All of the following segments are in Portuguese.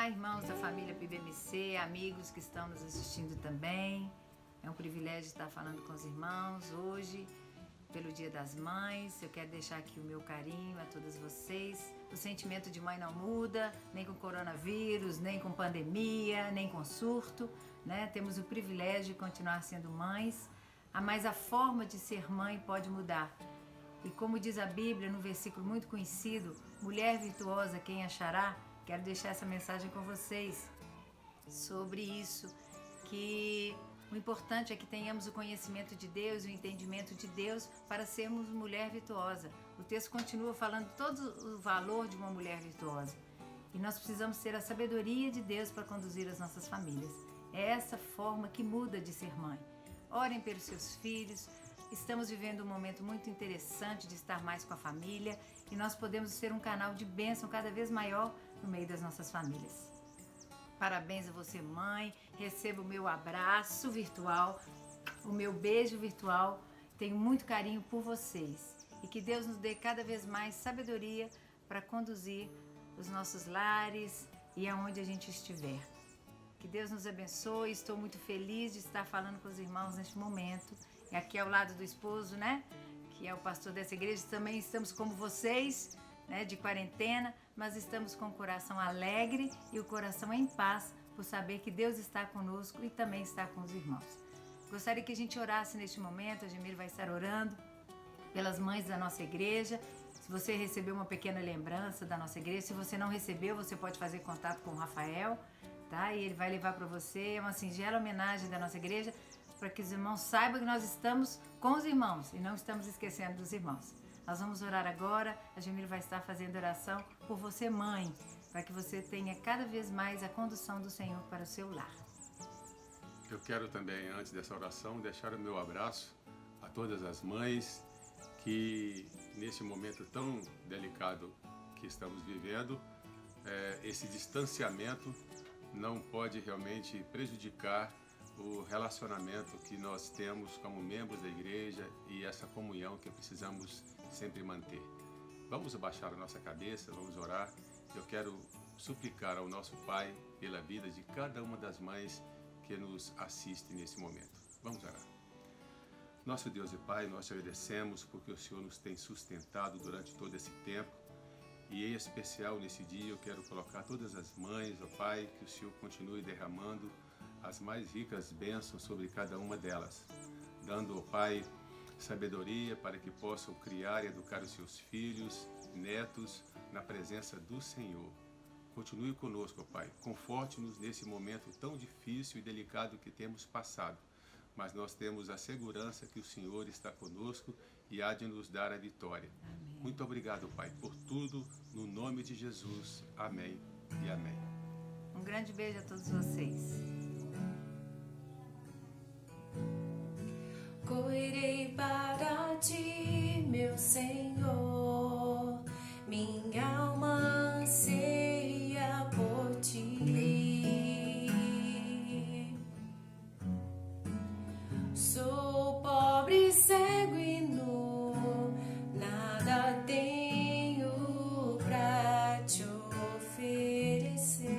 Olá, irmãos da família PIBMC, amigos que estão nos assistindo também. É um privilégio estar falando com os irmãos hoje, pelo Dia das Mães. Eu quero deixar aqui o meu carinho a todas vocês. O sentimento de mãe não muda, nem com coronavírus, nem com pandemia, nem com surto, né? Temos o privilégio de continuar sendo mães, mas a forma de ser mãe pode mudar. E como diz a Bíblia, no versículo muito conhecido, mulher virtuosa quem achará? Quero deixar essa mensagem com vocês sobre isso, que o importante é que tenhamos o conhecimento de Deus, o entendimento de Deus para sermos mulher virtuosa. O texto continua falando todo o valor de uma mulher virtuosa. E nós precisamos ter a sabedoria de Deus para conduzir as nossas famílias. É essa forma que muda de ser mãe. Orem pelos seus filhos. Estamos vivendo um momento muito interessante de estar mais com a família e nós podemos ser um canal de bênção cada vez maior no meio das nossas famílias. Parabéns a você, mãe. Receba o meu abraço virtual, o meu beijo virtual. Tenho muito carinho por vocês e que Deus nos dê cada vez mais sabedoria para conduzir os nossos lares e aonde a gente estiver. Que Deus nos abençoe. Estou muito feliz de estar falando com os irmãos neste momento. E aqui ao lado do esposo, né? Que é o pastor dessa igreja. Também estamos como vocês, né? De quarentena, mas estamos com o coração alegre e o coração em paz por saber que Deus está conosco e também está com os irmãos. Gostaria que a gente orasse neste momento. A Gemir vai estar orando pelas mães da nossa igreja. Se você recebeu uma pequena lembrança da nossa igreja, se você não recebeu, você pode fazer contato com o Rafael, tá? E ele vai levar para você. É uma singela homenagem da nossa igreja, para que os irmãos saibam que nós estamos com os irmãos e não estamos esquecendo dos irmãos. Nós vamos orar agora. A Gemir vai estar fazendo oração por você, mãe, para que você tenha cada vez mais a condução do Senhor para o seu lar. Eu quero também, antes dessa oração, deixar o meu abraço a todas as mães que, nesse momento tão delicado que estamos vivendo, esse distanciamento não pode realmente prejudicar o relacionamento que nós temos como membros da igreja e essa comunhão que precisamos sempre manter. Vamos abaixar a nossa cabeça, vamos orar. Eu quero suplicar ao nosso Pai pela vida de cada uma das mães que nos assiste nesse momento. Vamos orar. Nosso Deus e Pai, nós te agradecemos porque o Senhor nos tem sustentado durante todo esse tempo. E em especial nesse dia eu quero colocar todas as mães, ó Pai, que o Senhor continue derramando as mais ricas bênçãos sobre cada uma delas, dando ao Pai sabedoria para que possam criar e educar os seus filhos, netos, na presença do Senhor. Continue conosco, ó Pai, conforte-nos nesse momento tão difícil e delicado que temos passado, mas nós temos a segurança que o Senhor está conosco e há de nos dar a vitória. Amém. Muito obrigado, Pai, por tudo, no nome de Jesus. Amém e amém. Um grande beijo a todos vocês. Correrei para ti, meu Senhor, minha alma anseia por ti. Sou pobre, cego e nu, nada tenho pra te oferecer.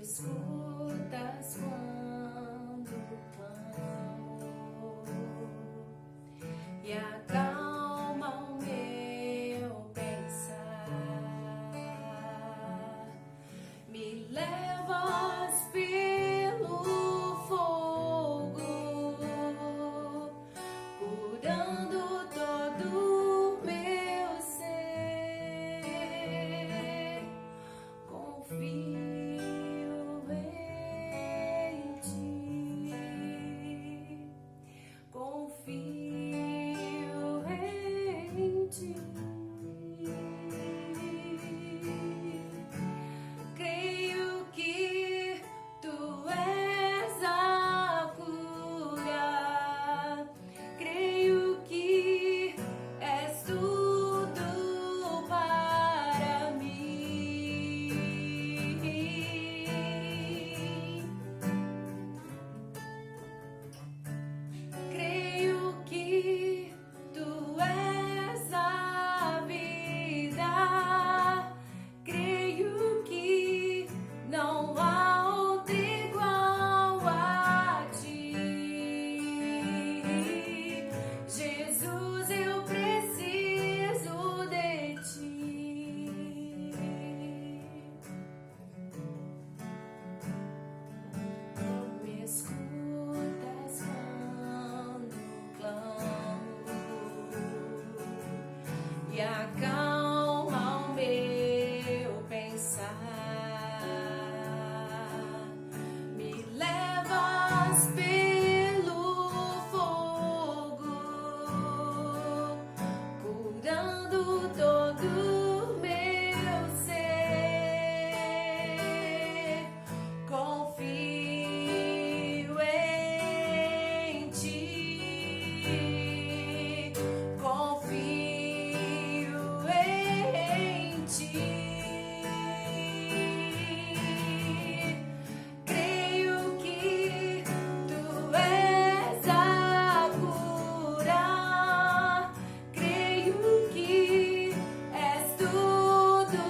escutas quando clamo e acalma o meu pensar. Me levas pelo fogo, curando todo o meu ser. Confio em ti, confio em ti. Creio que tu és a cura, creio que és tudo para mim. Creio que tu és a vida, creio que não há outro igual a ti. Jesus, eu preciso de ti. Me escutas quando clamo e acalma o meu pensar. Me levas pelo fogo, curando todo o meu ser. Confio em ti, confio em ti. Creio que tu és a cura, creio que és tudo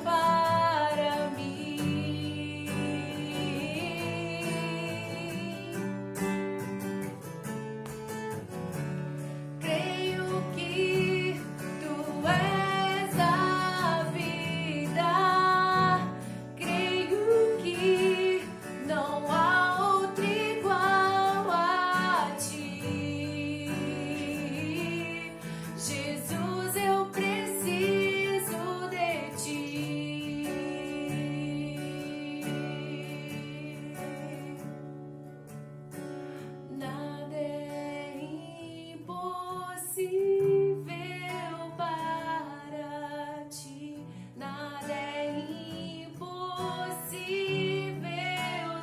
para mim. Creio que tu és a vida, creio que não há outro igual a ti. Jesus, eu preciso de ti. Nada é impossível para ti, nada é impossível,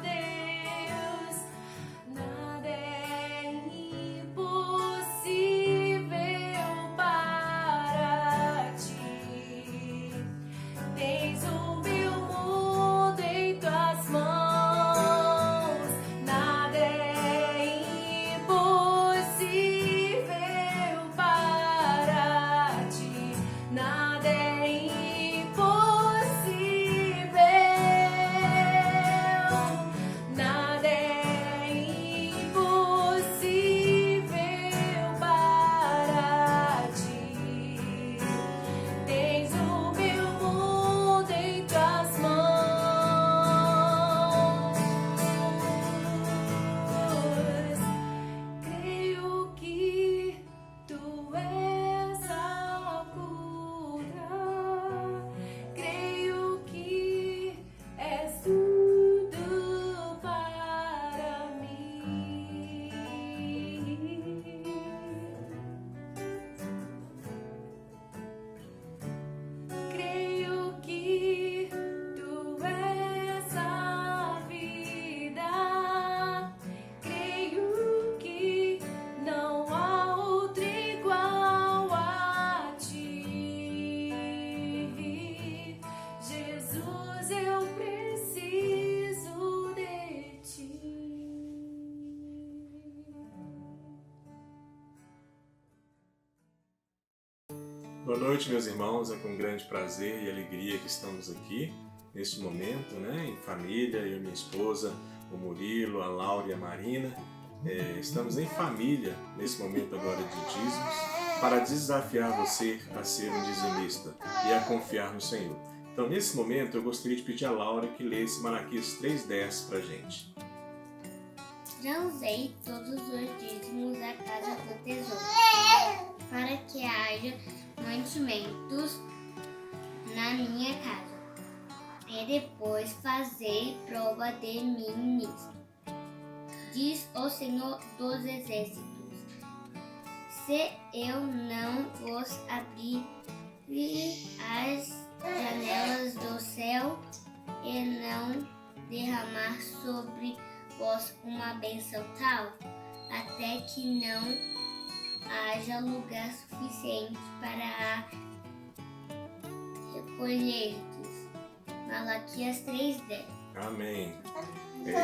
Deus, nada é impossível para ti. Tens o meu mundo em tuas mãos, nada é impossível para ti, nada é impossível, nada é impossível para ti. Tens o meu mundo em tuas mãos. Creio que tu és a cura, creio que és tudo para mim. Creio que tu és a vida, creio que não há outro igual a ti. Jesus, eu preciso de ti. Boa noite, meus irmãos. É com grande prazer e alegria que estamos aqui nesse momento, né, em família, eu e minha esposa, o Murilo, a Laura e a Marina. Estamos em família nesse momento agora de dízimos, para desafiar você a ser um dizimista e a confiar no Senhor. Então, nesse momento, eu gostaria de pedir a Laura que lesse Malaquias 3:10 para a gente. Transei todos os dízimos à casa do tesouro, para que haja mantimentos na minha casa, e depois fazei prova de mim mesmo, diz o Senhor dos Exércitos. Se eu não vos abrir as janelas do céu e não derramar sobre vós uma bênção tal, até que não haja lugar suficiente para recolher-vos. Malaquias 3:10. Amém.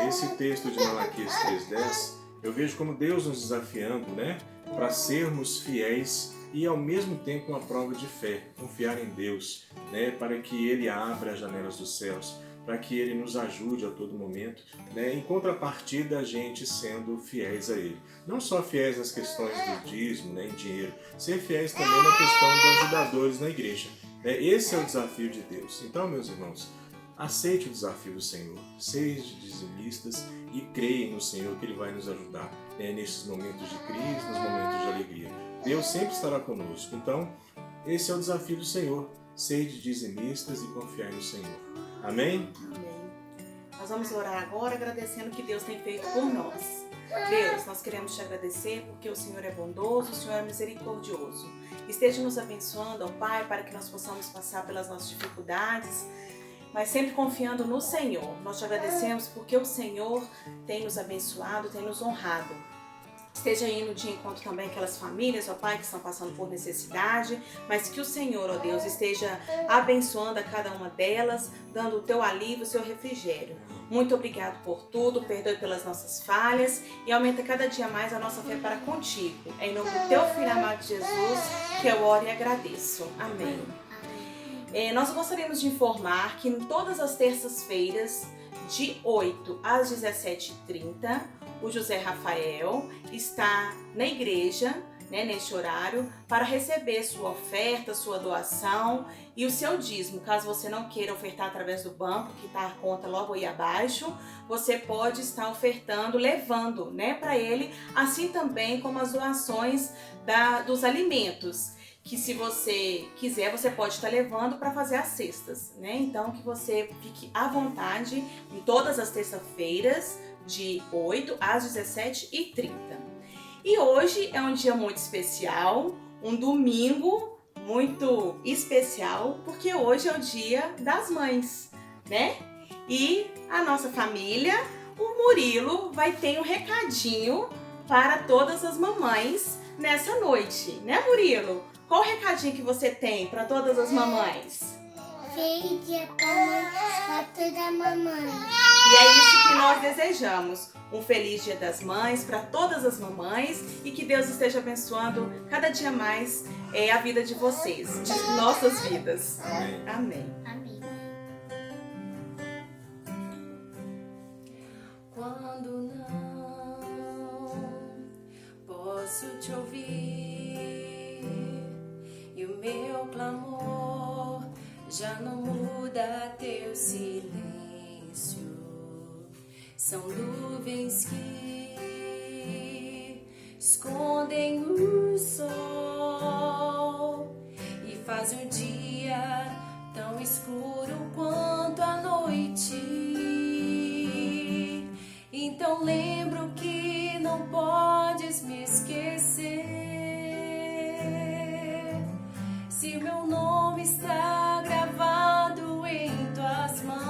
Esse texto de Malaquias 3:10, eu vejo como Deus nos desafiando, né, para sermos fiéis e ao mesmo tempo uma prova de fé, confiar em Deus, né, para que Ele abra as janelas dos céus, para que Ele nos ajude a todo momento, né, em contrapartida a gente sendo fiéis a Ele. Não só fiéis nas questões do dízimo, né, em dinheiro, ser fiéis também na questão dos ajudadores na igreja. Esse é o desafio de Deus. Então, meus irmãos, aceite o desafio do Senhor, sejam dizimistas e creem no Senhor que Ele vai nos ajudar, né, nesses momentos de crise, nos momentos de alegria. Deus sempre estará conosco. Então, esse é o desafio do Senhor, sejam dizimistas e confiar no Senhor. Amém? Amém. Nós vamos orar agora agradecendo o que Deus tem feito por nós. Deus, nós queremos te agradecer porque o Senhor é bondoso, o Senhor é misericordioso. Esteja nos abençoando, ó Pai, para que nós possamos passar pelas nossas dificuldades, mas sempre confiando no Senhor. Nós te agradecemos porque o Senhor tem nos abençoado, tem nos honrado. Esteja indo de encontro também aquelas famílias, ó Pai, que estão passando por necessidade, mas que o Senhor, ó Deus, esteja abençoando a cada uma delas, dando o teu alívio, o seu refrigério. Muito obrigado por tudo, perdoe pelas nossas falhas e aumenta cada dia mais a nossa fé para contigo. É em nome do teu Filho amado Jesus que eu oro e agradeço. Amém. Nós gostaríamos de informar que em todas as terças-feiras, de 8 às 17h30, o José Rafael está na igreja, né, neste horário, para receber sua oferta, sua doação e o seu dízimo. Caso você não queira ofertar através do banco, que está a conta logo aí abaixo, você pode estar ofertando, levando, né, para ele, assim também como as doações dos alimentos, que se você quiser, você pode estar levando para fazer as cestas, né? Então, que você fique à vontade em todas as terças-feiras, de 8 às 17h30. E hoje é um dia muito especial, um domingo muito especial, porque hoje é o Dia das Mães, né? E a nossa família, o Murilo, vai ter um recadinho para todas as mamães nessa noite, né, Murilo? Qual o recadinho que você tem para todas as mamães? Feliz dia para toda mamãe. E é isso que nós desejamos. Um feliz Dia das Mães para todas as mamães e que Deus esteja abençoando cada dia mais a vida de vocês, de nossas vidas. Amém. Amém. Amém. Quando não posso te ouvir e o meu clamor já não muda teu silêncio. São nuvens que escondem o sol e fazem o dia tão escuro quanto a noite. Então lembro que não podes me esquecer. Se meu nome está gravado em tuas mãos,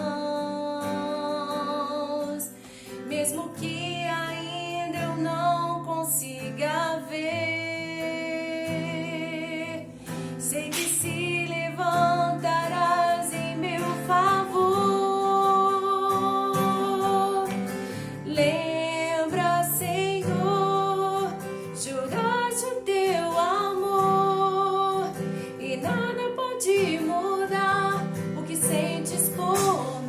mesmo que ainda eu não consiga ver, sei que se levantarás em meu favor. Lembra, Senhor, juraste o teu amor e nada pode mudar o que sentes por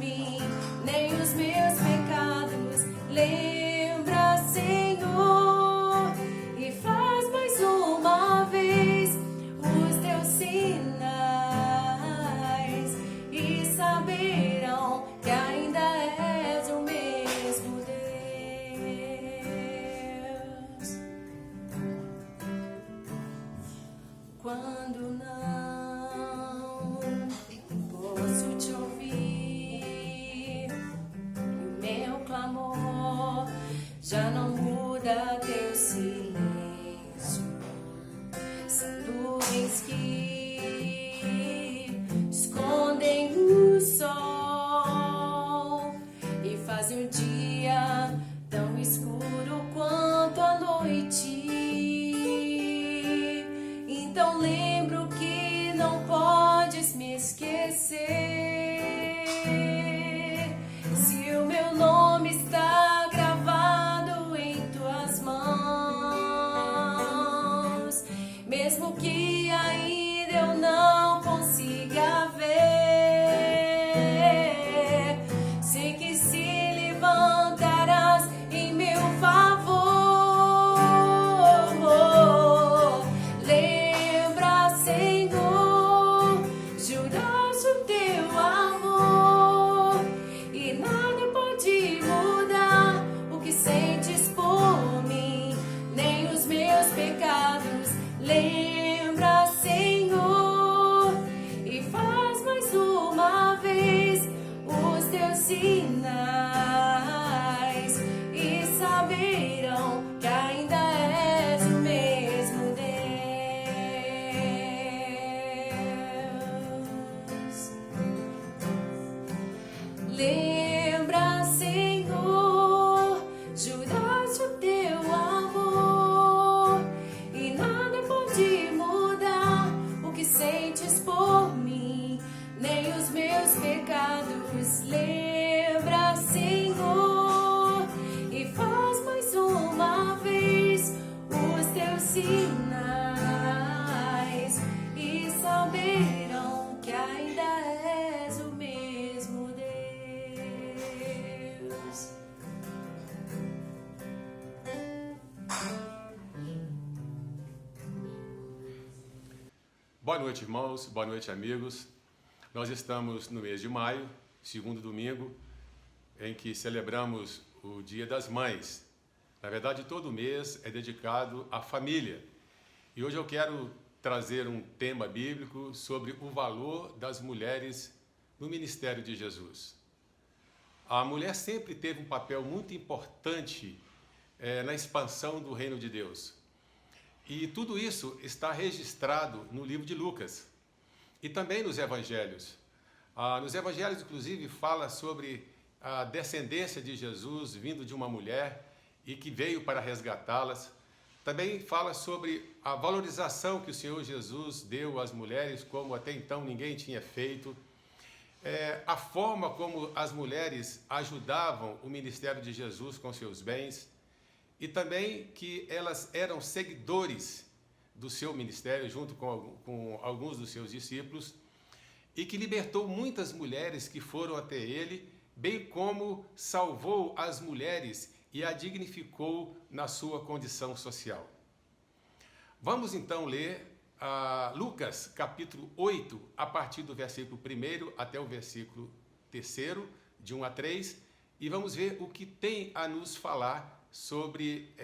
se o meu nome está gravado em tuas mãos, mesmo que ainda eu não consiga ver, sei que se levantarás em meu favor. Lembra, Senhor, juraste o teu amor e nada pode mudar o que sentes por mim, nem os meus pecados. Lembra, Senhor, e faz mais uma vez os teus sinais e saberão que ainda és o mesmo Deus. Lembra, Senhor, juraste o teu amor e nada pode mudar o que sentes por mim, nem os meus pecados. Lembra, Senhor, e faz mais uma vez os teus sinais e saberão que ainda és o mesmo Deus. Boa noite, irmãos. Boa noite, amigos. Nós estamos no mês de maio, segundo domingo, em que celebramos o Dia das Mães. Na verdade, todo mês é dedicado à família. E hoje eu quero trazer um tema bíblico sobre o valor das mulheres no ministério de Jesus. A mulher sempre teve um papel muito importante na expansão do reino de Deus. E tudo isso está registrado no livro de Lucas e também nos evangelhos. Nos evangelhos, inclusive, fala sobre a descendência de Jesus vindo de uma mulher e que veio para resgatá-las. Também fala sobre a valorização que o Senhor Jesus deu às mulheres, como até então ninguém tinha feito. A forma como as mulheres ajudavam o ministério de Jesus com seus bens. E também que elas eram seguidores do seu ministério, junto com alguns dos seus discípulos, e que libertou muitas mulheres que foram até ele, bem como salvou as mulheres e a dignificou na sua condição social. Vamos então ler Lucas capítulo 8, a partir do versículo 1 até o versículo 3, de 1 a 3, e vamos ver o que tem a nos falar sobre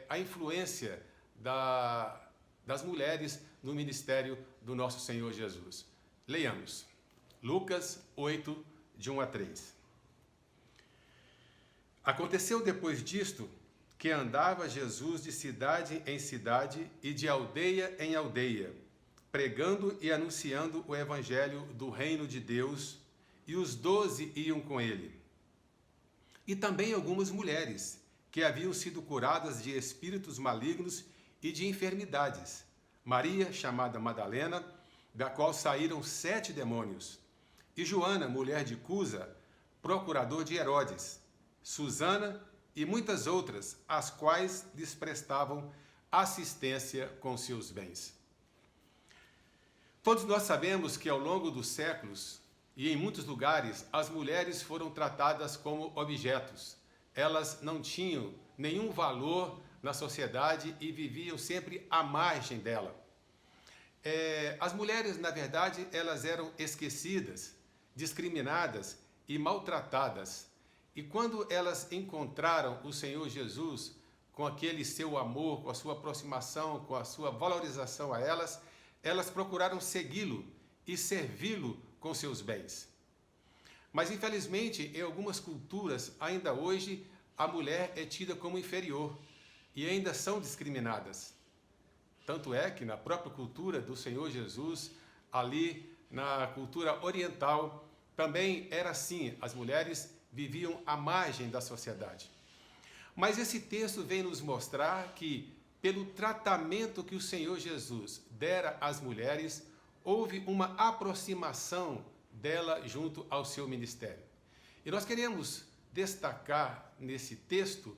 a influência das mulheres no ministério do nosso Senhor Jesus. Leiamos. Lucas 8, de 1 a 3. Aconteceu depois disto que andava Jesus de cidade em cidade e de aldeia em aldeia, pregando e anunciando o evangelho do reino de Deus, e os 12 iam com ele. E também algumas mulheres que haviam sido curadas de espíritos malignos e de enfermidades. Maria, chamada Madalena, da qual saíram 7 demônios. E Joana, mulher de Cusa, procurador de Herodes. Susana e muitas outras, as quais lhes prestavam assistência com seus bens. Todos nós sabemos que ao longo dos séculos e em muitos lugares, as mulheres foram tratadas como objetos. Elas não tinham nenhum valor na sociedade e viviam sempre à margem dela. As mulheres, na verdade, elas eram esquecidas, discriminadas e maltratadas. E quando elas encontraram o Senhor Jesus, com aquele seu amor, com a sua aproximação, com a sua valorização a elas, elas procuraram segui-lo e servi-lo com seus bens. Mas, infelizmente, em algumas culturas, ainda hoje, a mulher é tida como inferior e ainda são discriminadas. Tanto é que na própria cultura do Senhor Jesus, ali na cultura oriental, também era assim, as mulheres viviam à margem da sociedade. Mas esse texto vem nos mostrar que, pelo tratamento que o Senhor Jesus dera às mulheres, houve uma aproximação dela junto ao seu ministério. E nós queremos destacar nesse texto,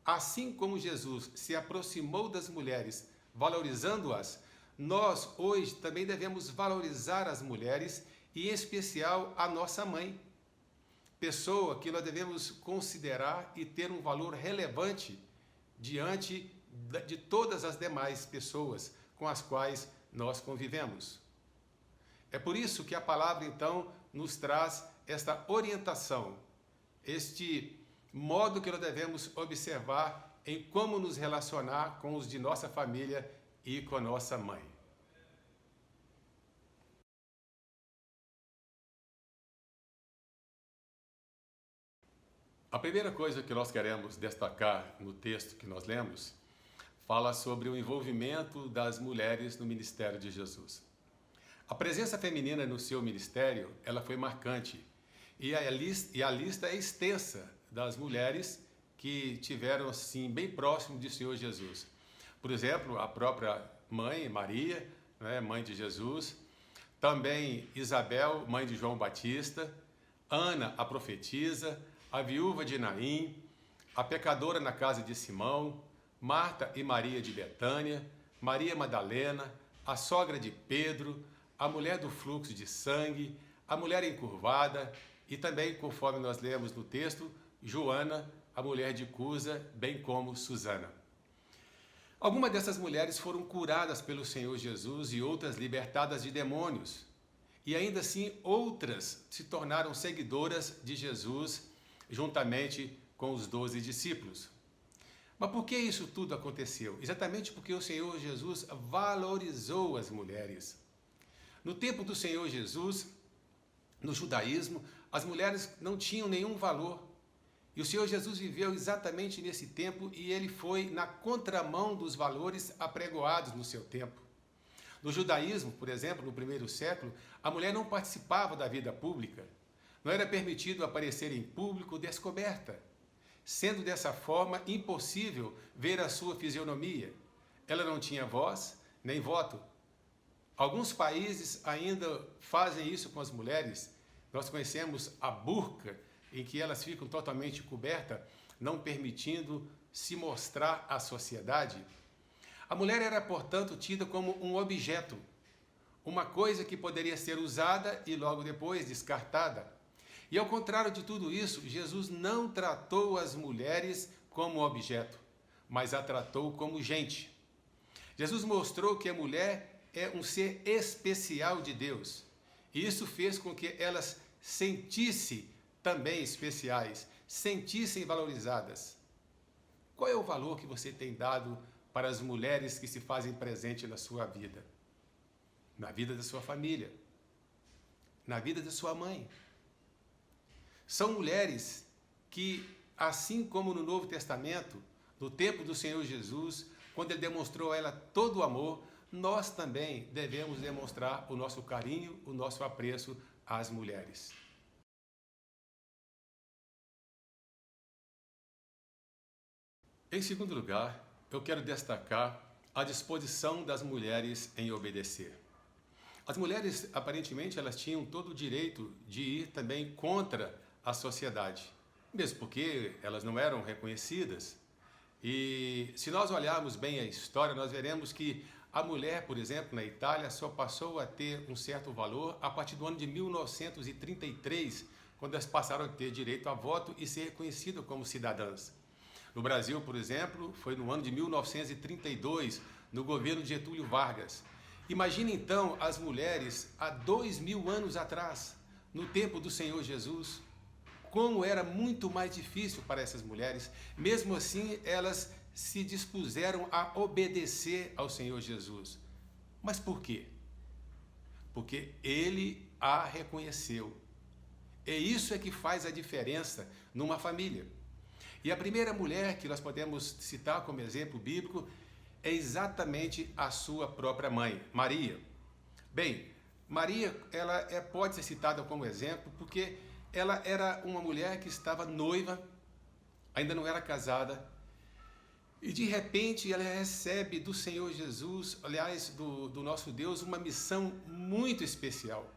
assim como Jesus se aproximou das mulheres, valorizando-as, nós hoje também devemos valorizar as mulheres e, em especial, a nossa mãe, pessoa que nós devemos considerar e ter um valor relevante diante de todas as demais pessoas com as quais nós convivemos. É por isso que a palavra, então, nos traz esta orientação, este modo que nós devemos observar em como nos relacionar com os de nossa família e com a nossa mãe. A primeira coisa que nós queremos destacar no texto que nós lemos fala sobre o envolvimento das mulheres no ministério de Jesus. A presença feminina no seu ministério, ela foi marcante, e a lista é extensa das mulheres que tiveram assim bem próximo de Senhor Jesus. Por exemplo, a própria mãe, Maria, né, mãe de Jesus, também Isabel, mãe de João Batista, Ana, a profetisa, a viúva de Naim, a pecadora na casa de Simão, Marta e Maria de Betânia, Maria Madalena, a sogra de Pedro, a mulher do fluxo de sangue, a mulher encurvada e também, conforme nós lemos no texto, Joana, a mulher de Cusa, bem como Susana. Algumas dessas mulheres foram curadas pelo Senhor Jesus e outras libertadas de demônios. E ainda assim, outras se tornaram seguidoras de Jesus, juntamente com os 12 discípulos. Mas por que isso tudo aconteceu? Exatamente porque o Senhor Jesus valorizou as mulheres. No tempo do Senhor Jesus, no judaísmo, as mulheres não tinham nenhum valor. E o Senhor Jesus viveu exatamente nesse tempo e ele foi na contramão dos valores apregoados no seu tempo. No judaísmo, por exemplo, no primeiro século, a mulher não participava da vida pública. Não era permitido aparecer em público descoberta, sendo dessa forma impossível ver a sua fisionomia. Ela não tinha voz nem voto. Alguns países ainda fazem isso com as mulheres. Nós conhecemos a burca, em que elas ficam totalmente cobertas, não permitindo se mostrar à sociedade. A mulher era, portanto, tida como um objeto, uma coisa que poderia ser usada e logo depois descartada. E ao contrário de tudo isso, Jesus não tratou as mulheres como objeto, mas a tratou como gente. Jesus mostrou que a mulher é um ser especial de Deus. E isso fez com que elas sentissem também especiais, sentissem valorizadas. Qual é o valor que você tem dado para as mulheres que se fazem presente na sua vida? Na vida da sua família, na vida da sua mãe. São mulheres que, assim como no Novo Testamento, no tempo do Senhor Jesus, quando ele demonstrou a ela todo o amor, nós também devemos demonstrar o nosso carinho, o nosso apreço às mulheres. Em segundo lugar, eu quero destacar a disposição das mulheres em obedecer. As mulheres, aparentemente, elas tinham todo o direito de ir também contra a sociedade, mesmo porque elas não eram reconhecidas. E se nós olharmos bem a história, nós veremos que a mulher, por exemplo, na Itália, só passou a ter um certo valor a partir do ano de 1933, quando elas passaram a ter direito a voto e ser reconhecidas como cidadãs. No Brasil, por exemplo, foi no ano de 1932, no governo de Getúlio Vargas. Imagine então as mulheres há 2000 anos atrás, no tempo do Senhor Jesus, como era muito mais difícil para essas mulheres. Mesmo assim, elas se dispuseram a obedecer ao Senhor Jesus. Mas por quê? Porque ele a reconheceu. E isso é que faz a diferença numa família. E a primeira mulher que nós podemos citar como exemplo bíblico é exatamente a sua própria mãe, Maria. Bem, Maria ela pode ser citada como exemplo porque ela era uma mulher que estava noiva, ainda não era casada, e de repente ela recebe do Senhor Jesus, aliás, do nosso Deus, uma missão muito especial.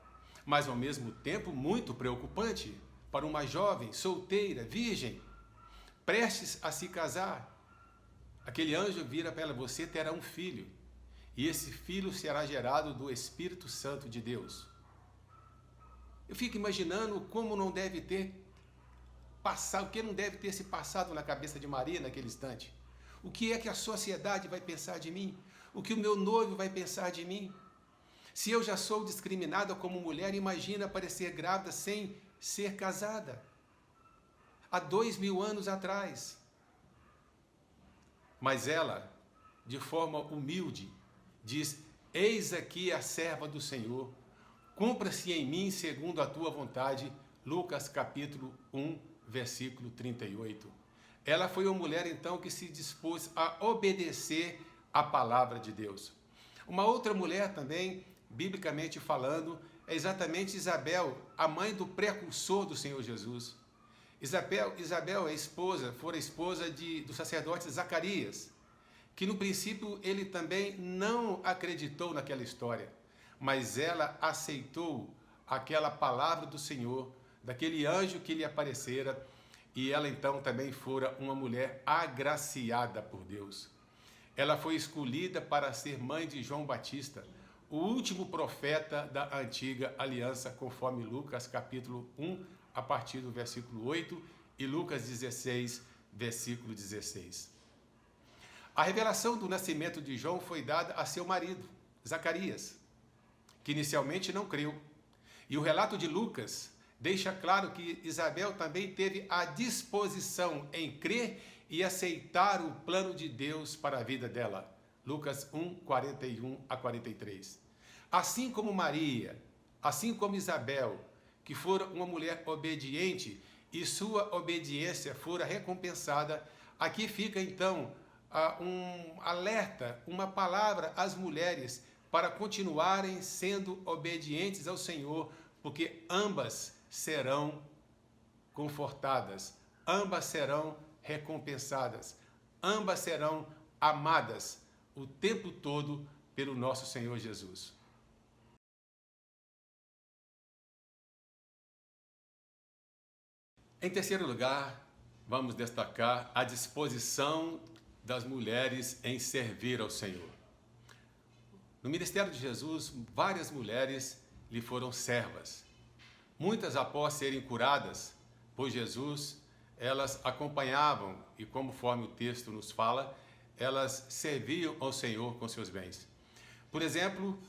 mas ao mesmo tempo muito preocupante para uma jovem, solteira, virgem, prestes a se casar. Aquele anjo vira para ela: você terá um filho, e esse filho será gerado do Espírito Santo de Deus. Eu fico imaginando como não deve ter passado, o que não deve ter se passado na cabeça de Maria naquele instante. O que é que a sociedade vai pensar de mim? O que o meu noivo vai pensar de mim? Se eu já sou discriminada como mulher, imagina aparecer grávida sem ser casada. Há 2000 anos atrás. Mas ela, de forma humilde, diz: eis aqui a serva do Senhor, cumpra-se em mim segundo a tua vontade. Lucas capítulo 1, versículo 38. Ela foi uma mulher então que se dispôs a obedecer a palavra de Deus. Uma outra mulher também, biblicamente falando, é exatamente Isabel, a mãe do precursor do Senhor Jesus. Isabel é fora esposa do sacerdote Zacarias, que no princípio ele também não acreditou naquela história, mas ela aceitou aquela palavra do Senhor, daquele anjo que lhe aparecera, e ela então também fora uma mulher agraciada por Deus. Ela foi escolhida para ser mãe de João Batista, o último profeta da antiga aliança, conforme Lucas capítulo 1, a partir do versículo 8, e Lucas 16, versículo 16. A revelação do nascimento de João foi dada a seu marido, Zacarias, que inicialmente não creu. E o relato de Lucas deixa claro que Isabel também teve a disposição em crer e aceitar o plano de Deus para a vida dela. Lucas 1, 41 a 43. Assim como Maria, assim como Isabel, que fora uma mulher obediente e sua obediência fora recompensada, aqui fica então um alerta, uma palavra às mulheres para continuarem sendo obedientes ao Senhor, porque ambas serão confortadas, ambas serão recompensadas, ambas serão amadas o tempo todo pelo nosso Senhor Jesus. Em terceiro lugar, vamos destacar a disposição das mulheres em servir ao Senhor. No ministério de Jesus, várias mulheres lhe foram servas. Muitas, após serem curadas por Jesus, elas acompanhavam e, conforme o texto nos fala, elas serviam ao Senhor com seus bens. Por exemplo,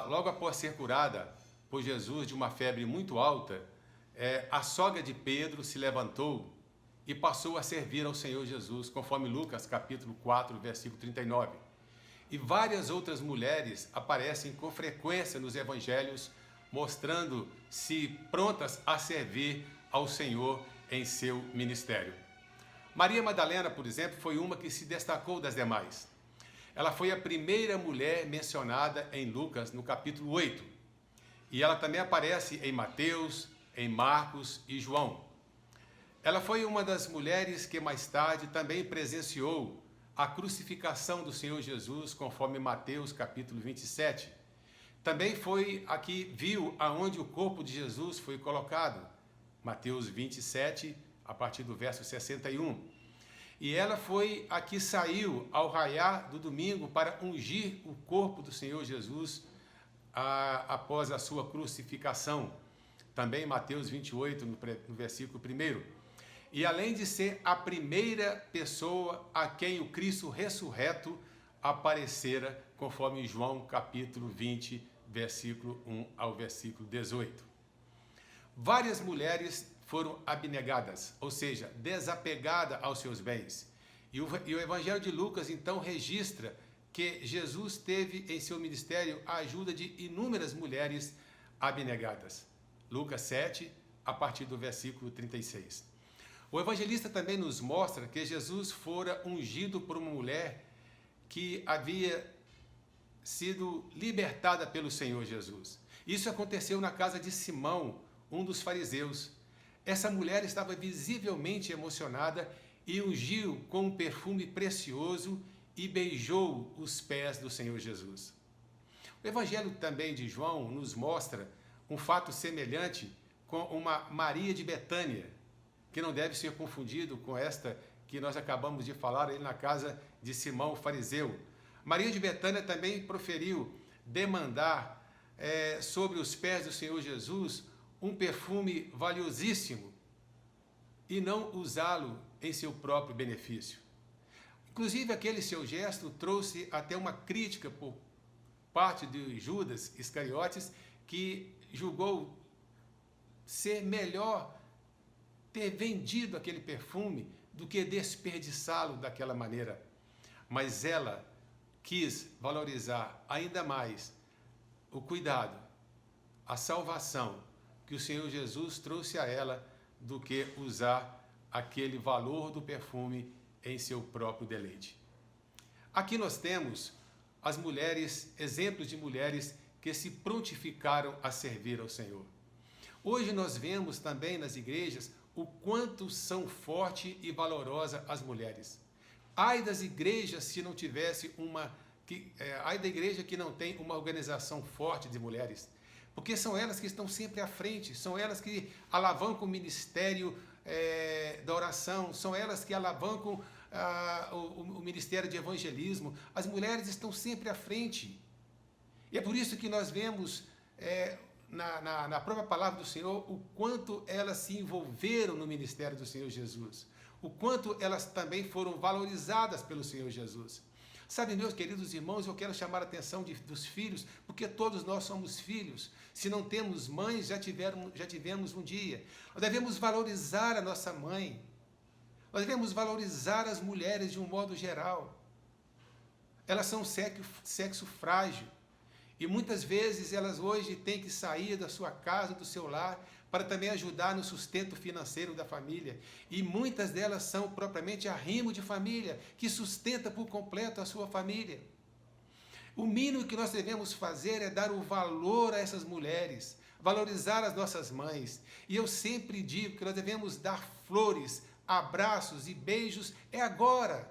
logo após ser curada por Jesus de uma febre muito alta, a sogra de Pedro se levantou e passou a servir ao Senhor Jesus, conforme Lucas capítulo 4, versículo 39. E várias outras mulheres aparecem com frequência nos evangelhos, mostrando-se prontas a servir ao Senhor em seu ministério. Maria Madalena, por exemplo, foi uma que se destacou das demais. Ela foi a primeira mulher mencionada em Lucas, no capítulo 8. E ela também aparece em Mateus, em Marcos e João. Ela foi uma das mulheres que mais tarde também presenciou a crucificação do Senhor Jesus, conforme Mateus capítulo 27. Também foi a que viu aonde o corpo de Jesus foi colocado, Mateus 27, a partir do verso 61. E ela foi a que saiu ao raiar do domingo para ungir o corpo do Senhor Jesus após a sua crucificação. Também Mateus 28, no versículo 1. E além de ser a primeira pessoa a quem o Cristo ressurreto aparecera, conforme João capítulo 20, versículo 1 ao versículo 18. Várias mulheres foram abnegadas, ou seja, desapegadas aos seus bens. E o Evangelho de Lucas, então, registra que Jesus teve em seu ministério a ajuda de inúmeras mulheres abnegadas. Lucas 7, a partir do versículo 36. O evangelista também nos mostra que Jesus fora ungido por uma mulher que havia sido libertada pelo Senhor Jesus. Isso aconteceu na casa de Simão, um dos fariseus. Essa mulher estava visivelmente emocionada e ungiu com um perfume precioso e beijou os pés do Senhor Jesus. O Evangelho também de João nos mostra um fato semelhante com uma Maria de Betânia, que não deve ser confundido com esta que nós acabamos de falar ali na casa de Simão o fariseu. Maria de Betânia também proferiu demandar sobre os pés do Senhor Jesus um perfume valiosíssimo e não usá-lo em seu próprio benefício. Inclusive, aquele seu gesto trouxe até uma crítica por parte de Judas Iscariotes, que julgou ser melhor ter vendido aquele perfume do que desperdiçá-lo daquela maneira. Mas ela quis valorizar ainda mais o cuidado, a salvação que o Senhor Jesus trouxe a ela do que usar aquele valor do perfume em seu próprio deleite. Aqui nós temos as mulheres, exemplos de mulheres que se prontificaram a servir ao Senhor. Hoje nós vemos também nas igrejas o quanto são fortes e valorosas as mulheres. Ai das igrejas se não tivesse ai da igreja que não tem uma organização forte de mulheres, porque são elas que estão sempre à frente, são elas que alavancam o ministério da oração, são elas que alavancam o ministério de evangelismo. As mulheres estão sempre à frente. E é por isso que nós vemos na própria palavra do Senhor o quanto elas se envolveram no ministério do Senhor Jesus, o quanto elas também foram valorizadas pelo Senhor Jesus. Sabe, meus queridos irmãos, eu quero chamar a atenção dos filhos, porque todos nós somos filhos. Se não temos mães, já tivemos um dia. Nós devemos valorizar a nossa mãe. Nós devemos valorizar as mulheres de um modo geral. Elas são sexo frágil. E muitas vezes elas hoje têm que sair da sua casa, do seu lar, para também ajudar no sustento financeiro da família. E muitas delas são propriamente arrimo de família, que sustenta por completo a sua família. O mínimo que nós devemos fazer é dar o valor a essas mulheres, valorizar as nossas mães. E eu sempre digo que nós devemos dar flores, abraços e beijos agora,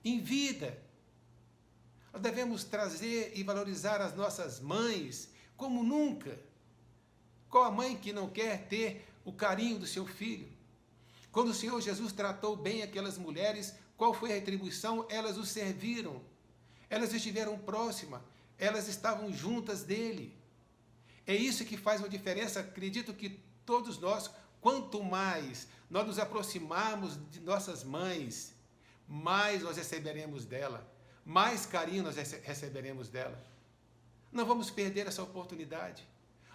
em vida. Nós devemos trazer e valorizar as nossas mães como nunca. Qual a mãe que não quer ter o carinho do seu filho? Quando o Senhor Jesus tratou bem aquelas mulheres, qual foi a retribuição? Elas o serviram. Elas estiveram próximas. Elas estavam juntas dele. É isso que faz uma diferença. Acredito que todos nós, quanto mais nós nos aproximarmos de nossas mães, mais nós receberemos dela. Mais carinho nós receberemos dela. Não vamos perder essa oportunidade.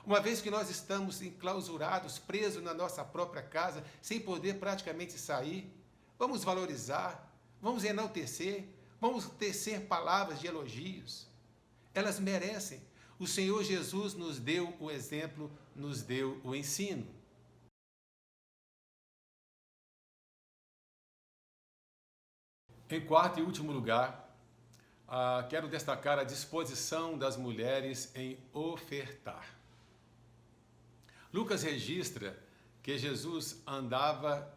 Uma vez que nós estamos enclausurados, presos na nossa própria casa, sem poder praticamente sair, vamos valorizar, vamos enaltecer, vamos tecer palavras de elogios. Elas merecem. O Senhor Jesus nos deu o exemplo, nos deu o ensino. Em quarto e último lugar, quero destacar a disposição das mulheres em ofertar. Lucas registra que Jesus andava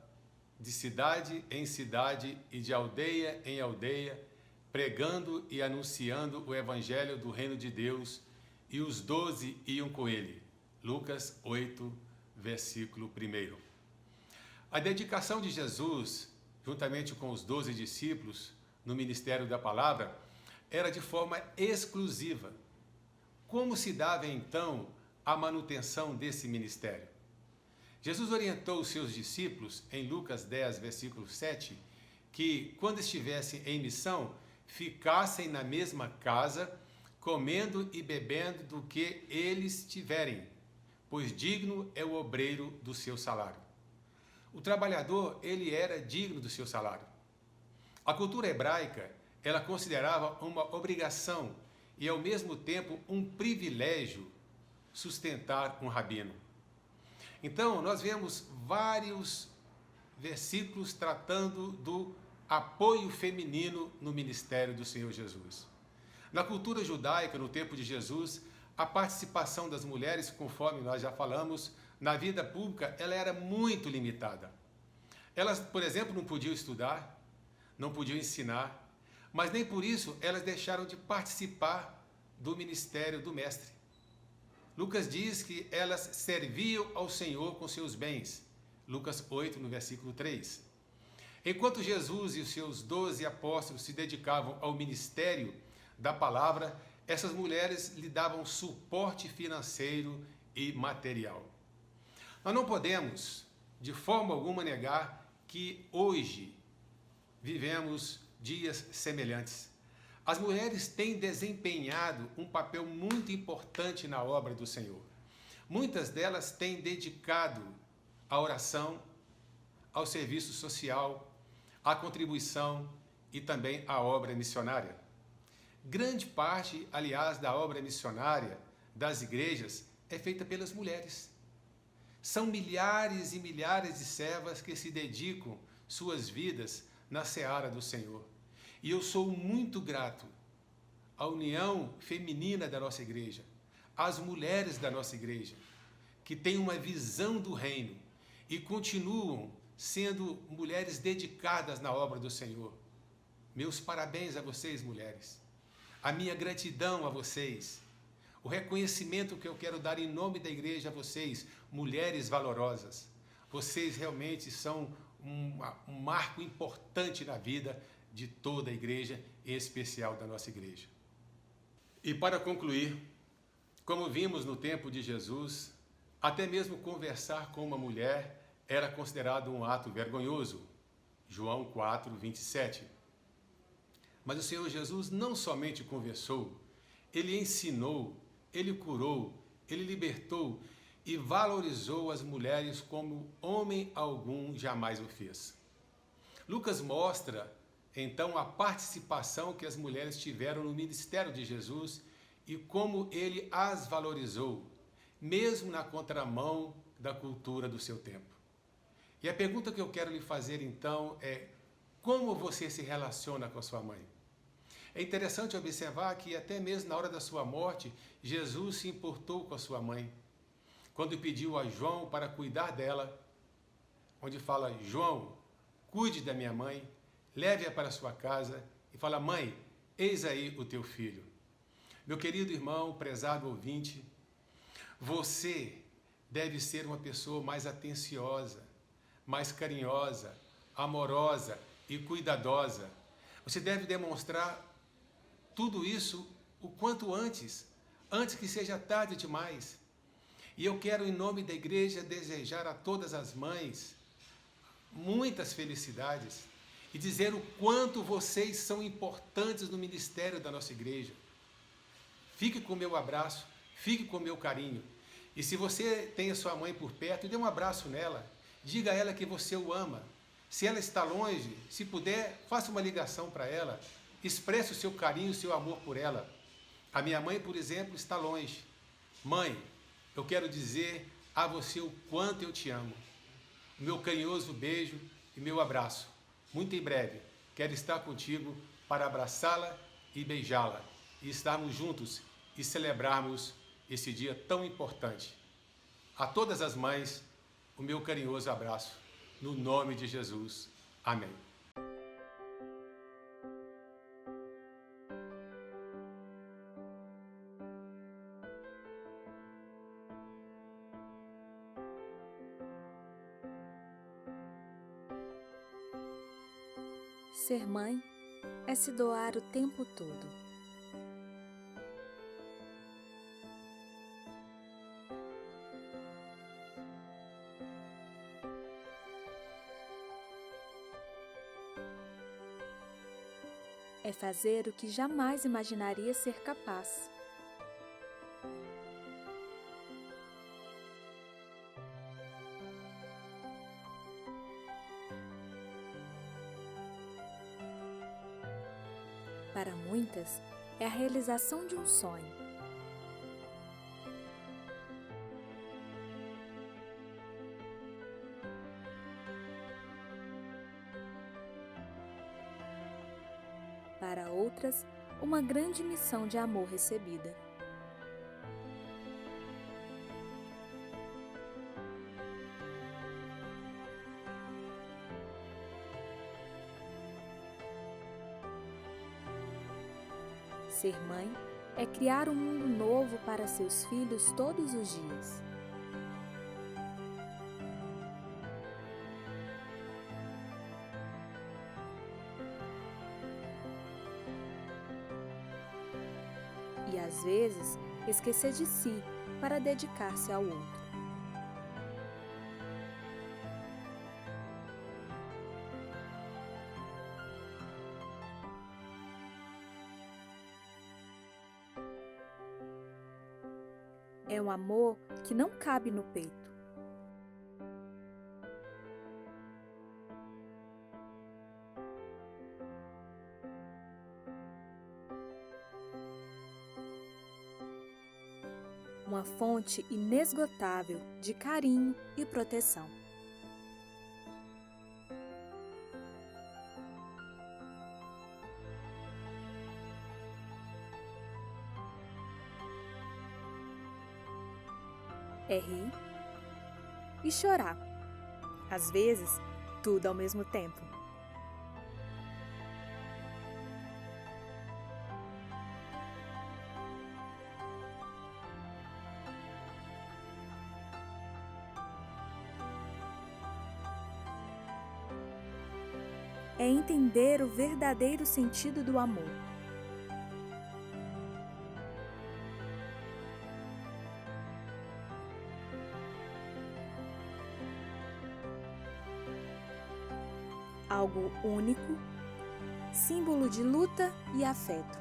de cidade em cidade e de aldeia em aldeia, pregando e anunciando o evangelho do reino de Deus, e os 12 iam com ele. Lucas 8, versículo 1. A dedicação de Jesus, juntamente com os 12 discípulos, no ministério da palavra, era de forma exclusiva. Como se dava, então, a manutenção desse ministério? Jesus orientou os seus discípulos, em Lucas 10, versículo 7, que, quando estivessem em missão, ficassem na mesma casa, comendo e bebendo do que eles tiverem, pois digno é o obreiro do seu salário. O trabalhador, ele era digno do seu salário. A cultura hebraica, ela considerava uma obrigação e, ao mesmo tempo, um privilégio sustentar um rabino. Então, nós vemos vários versículos tratando do apoio feminino no ministério do Senhor Jesus. Na cultura judaica, no tempo de Jesus, a participação das mulheres, conforme nós já falamos, na vida pública, ela era muito limitada. Elas, por exemplo, não podiam estudar, não podiam ensinar, mas nem por isso elas deixaram de participar do ministério do mestre. Lucas diz que elas serviam ao Senhor com seus bens. Lucas 8, no versículo 3. Enquanto Jesus e os seus 12 apóstolos se dedicavam ao ministério da palavra, essas mulheres lhe davam suporte financeiro e material. Nós não podemos, de forma alguma, negar que hoje vivemos dias semelhantes. As mulheres têm desempenhado um papel muito importante na obra do Senhor. Muitas delas têm dedicado à oração, ao serviço social, à contribuição e também à obra missionária. Grande parte, aliás, da obra missionária das igrejas é feita pelas mulheres. São milhares e milhares de servas que se dedicam suas vidas na seara do Senhor. E eu sou muito grato à união feminina da nossa igreja, às mulheres da nossa igreja, que têm uma visão do reino e continuam sendo mulheres dedicadas na obra do Senhor. Meus parabéns a vocês, mulheres. A minha gratidão a vocês. O reconhecimento que eu quero dar em nome da igreja a vocês, mulheres valorosas. Vocês realmente são um marco importante na vida de toda a igreja, em especial da nossa igreja. E para concluir, como vimos no tempo de Jesus, até mesmo conversar com uma mulher era considerado um ato vergonhoso. João 4, 27. Mas o Senhor Jesus não somente conversou, Ele ensinou, Ele curou, Ele libertou e valorizou as mulheres como homem algum jamais o fez. Lucas mostra, então, a participação que as mulheres tiveram no ministério de Jesus e como ele as valorizou, mesmo na contramão da cultura do seu tempo. E a pergunta que eu quero lhe fazer, então, é: como você se relaciona com a sua mãe? É interessante observar que até mesmo na hora da sua morte, Jesus se importou com a sua mãe. Quando pediu a João para cuidar dela, onde fala: João, cuide da minha mãe, leve-a para a sua casa e fala: mãe, eis aí o teu filho. Meu querido irmão, prezado ouvinte, você deve ser uma pessoa mais atenciosa, mais carinhosa, amorosa e cuidadosa. Você deve demonstrar tudo isso o quanto antes que seja tarde demais. E eu quero, em nome da igreja, desejar a todas as mães muitas felicidades e dizer o quanto vocês são importantes no ministério da nossa igreja. Fique com o meu abraço, fique com o meu carinho. E se você tem a sua mãe por perto, dê um abraço nela. Diga a ela que você o ama. Se ela está longe, se puder, faça uma ligação para ela. Expresse o seu carinho, o seu amor por ela. A minha mãe, por exemplo, está longe. Mãe, eu quero dizer a você o quanto eu te amo. O meu carinhoso beijo e meu abraço. Muito em breve, quero estar contigo para abraçá-la e beijá-la. E estarmos juntos e celebrarmos esse dia tão importante. A todas as mães, o meu carinhoso abraço. No nome de Jesus. Amém. Ser mãe é se doar o tempo todo. É fazer o que jamais imaginaria ser capaz. Para muitas, é a realização de um sonho. Para outras, uma grande missão de amor recebida. Ser mãe é criar um mundo novo para seus filhos todos os dias. E às vezes esquecer de si para dedicar-se ao outro. É um amor que não cabe no peito. Uma fonte inesgotável de carinho e proteção. É rir e chorar, às vezes, tudo ao mesmo tempo. É entender o verdadeiro sentido do amor. Algo único, símbolo de luta e afeto.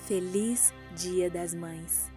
Feliz Dia das Mães!